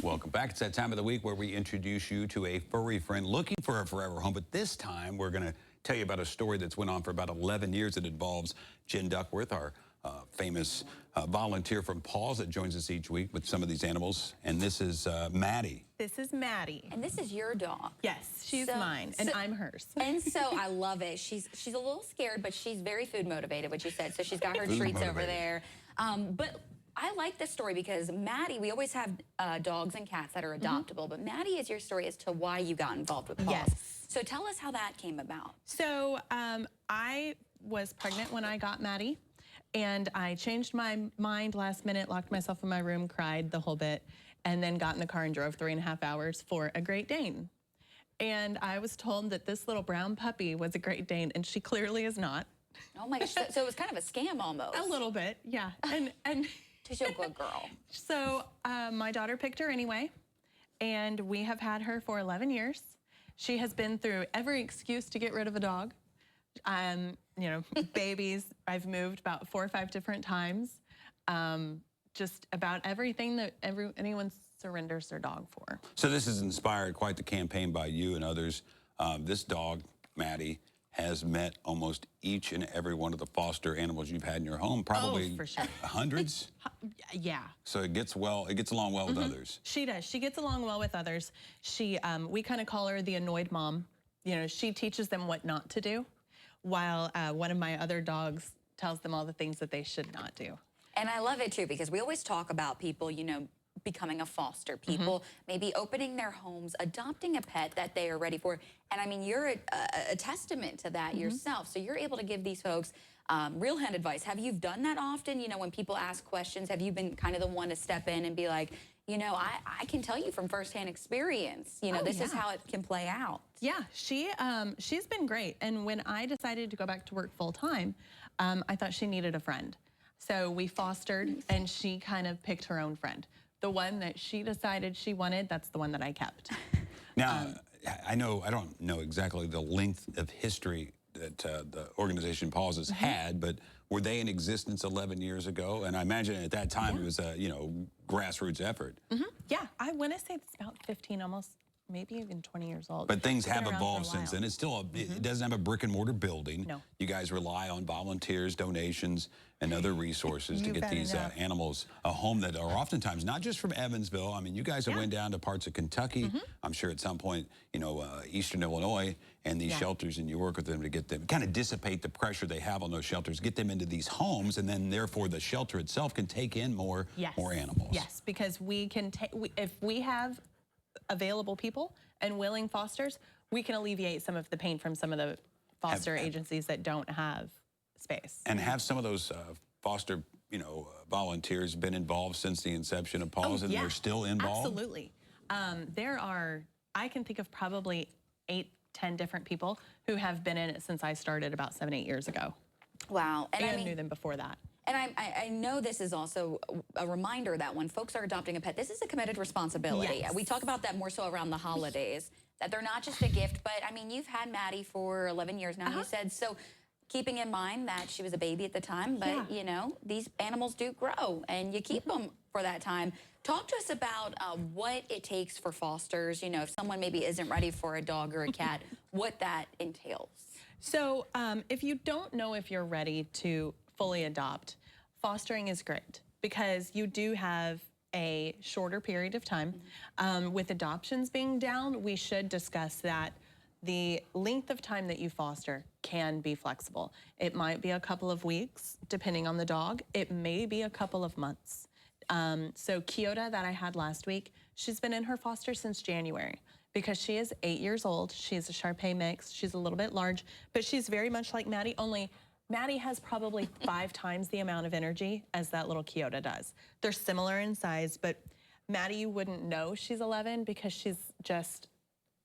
Welcome back. It's that time of the week where we introduce you to a furry friend looking for a forever home. But this time, we're going to tell you about a story that's went on for about 11 years. It involves Jen Duckworth, our famous volunteer from PAAWS that joins us each week with some of these animals. And this is Maddie. This is Maddie. And this is your dog. Yes, she's mine, and I'm hers. And so I love it. She's a little scared, but she's very food motivated, what you said. So she's got her treats over there. But I like this story because Maddie, we always have dogs and cats that are adoptable, but Maddie is your story as to why you got involved with PAAWS. Yes. So tell us how that came about. So I was pregnant when I got Maddie, and I changed my mind last minute, locked myself in my room, cried the whole bit, and then got in the car and drove 3.5 hours for a Great Dane. And I was told that this little brown puppy was a Great Dane, and she clearly is not. Oh my gosh, so it was kind of a scam almost. A little bit, yeah. And She's a good girl. So my daughter picked her anyway, and we have had her for 11 years. She has been through every excuse to get rid of a dog. You know, babies, I've moved about 4 or 5 different times. Just about everything that anyone surrenders their dog for. So this has inspired quite the campaign by you and others. This dog, Maddie, has met almost each and every one of the foster animals you've had in your home, probably for sure. Hundreds. Yeah. So it gets along well with others. She does. She gets along well with others. She, we kind of call her the annoyed mom. You know, she teaches them what not to do, while one of my other dogs tells them all the things that they should not do. And I love it too, because we always talk about people, you know, becoming a foster, people maybe opening their homes, adopting a pet that they are ready for. And I mean, you're a testament to that yourself. So you're able to give these folks real hand advice. Have you done that often? You know, when people ask questions, have you been kind of the one to step in and be like, you know, I can tell you from firsthand experience, you know, this is how it can play out. Yeah, she's been great. And when I decided to go back to work full time, I thought she needed a friend. So we fostered, and she kind of picked her own friend. The one that she decided she wanted, that's the one that I kept. Now, I don't know exactly the length of history that the organization PAAWS has had, but were they in existence 11 years ago? And I imagine at that time it was a, you know, grassroots effort. Yeah, I want to say it's about 15, almost, maybe even 20 years old. But things have evolved since then. It's still, it doesn't have a brick and mortar building. No. You guys rely on volunteers, donations, and other resources to get these animals a home that are oftentimes not just from Evansville. I mean, you guys have went down to parts of Kentucky. I'm sure at some point, you know, Eastern Illinois, and these shelters, and you work with them to get them, kind of dissipate the pressure they have on those shelters, get them into these homes, and then therefore the shelter itself can take in more animals. Yes, because we can take, if we have available people and willing fosters, we can alleviate some of the pain from some of the foster agencies that don't have space. And have some of those foster, you know, volunteers been involved since the inception of PAAWS, and they're still involved? Absolutely. There are, I can think of probably 8, 10 different people who have been in it since I started about 7, 8 years ago. Wow. And I knew them before that. And I know this is also a reminder that when folks are adopting a pet, this is a committed responsibility. Yes. We talk about that more so around the holidays, that they're not just a gift, but I mean, you've had Maddie for 11 years now, you said. So keeping in mind that she was a baby at the time, but you know, these animals do grow and you keep them for that time. Talk to us about what it takes for fosters, you know, if someone maybe isn't ready for a dog or a cat, what that entails. So if you don't know if you're ready to fully adopt, fostering is great because you do have a shorter period of time. With adoptions being down, we should discuss that the length of time that you foster can be flexible. It might be a couple of weeks, depending on the dog. It may be a couple of months. So Kyoto that I had last week, she's been in her foster since January because she is 8 years old. She's a Shar-Pei mix. She's a little bit large, but she's very much like Maddie, only Maddie has probably 5 times the amount of energy as that little Kyoto does. They're similar in size, but Maddie, you wouldn't know she's 11 because she's just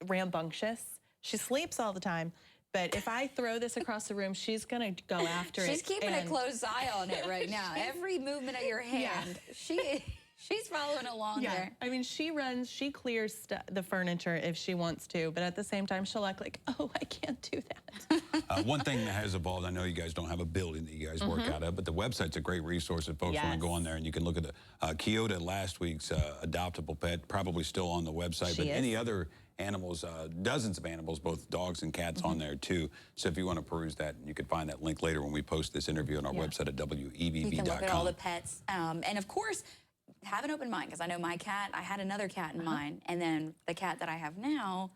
rambunctious. She sleeps all the time, but if I throw this across the room, she's gonna go after it. She's keeping a close eye on it right now. Every movement of your hand, she She's following along there. I mean, she clears the furniture if she wants to, but at the same time, she'll act like, oh, I can't do that. One thing that has evolved, I know you guys don't have a building that you guys work out of, but the website's a great resource if folks want to go on there and you can look at the Kyoto, last week's adoptable pet, probably still on the website, but any other animals, dozens of animals, both dogs and cats on there too. So if you want to peruse that, you can find that link later when we post this interview on our website at WEVB.com. You can look at all the pets. And of course, have an open mind, because I know my cat, I had another cat in mind, and then the cat that I have now,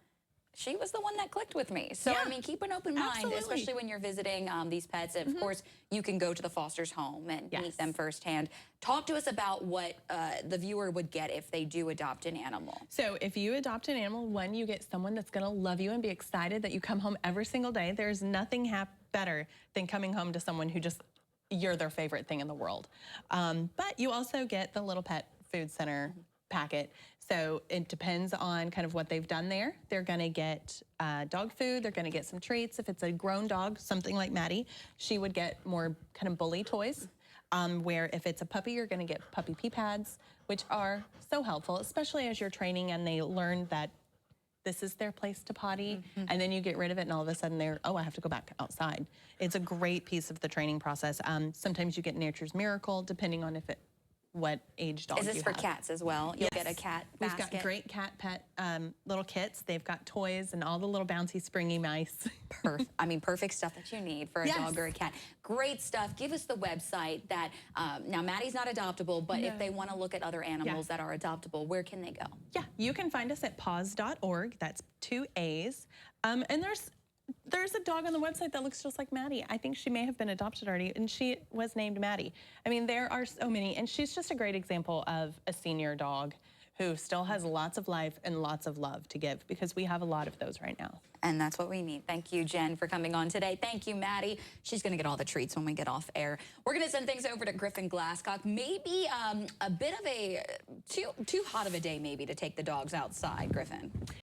she was the one that clicked with me. So, I mean, keep an open mind, especially when you're visiting these pets. And of course, you can go to the foster's home and meet them firsthand. Talk to us about what the viewer would get if they do adopt an animal. So if you adopt an animal, one, you get someone that's going to love you and be excited that you come home every single day. There's nothing better than coming home to someone who just, you're their favorite thing in the world. But you also get the Little Pet Food Center packet. So it depends on kind of what they've done there. They're going to get dog food. They're going to get some treats. If it's a grown dog, something like Maddie, she would get more kind of bully toys. Where if it's a puppy, you're going to get puppy pee pads, which are so helpful, especially as you're training and they learn that this is their place to potty, and then you get rid of it and all of a sudden they're, oh, I have to go back outside. It's a great piece of the training process. Sometimes you get Nature's Miracle, depending on what age dog you have. Is this for cats as well? You'll get a cat basket? We've got great cat pet little kits. They've got toys and all the little bouncy springy mice. I mean, perfect stuff that you need for a dog or a cat. Great stuff. Give us the website that, now Maddie's not adoptable, but if they want to look at other animals that are adoptable, where can they go? Yeah, you can find us at PAAWS.org. That's 2 A's. And there's a dog on the website that looks just like Maddie. I think she may have been adopted already, and she was named Maddie. I mean, there are so many, and she's just a great example of a senior dog who still has lots of life and lots of love to give, because we have a lot of those right now. And that's what we need. Thank you, Jen, for coming on today. Thank you, Maddie. She's going to get all the treats when we get off air. We're going to send things over to Griffin Glasscock. Maybe a bit of a too hot of a day maybe to take the dogs outside, Griffin.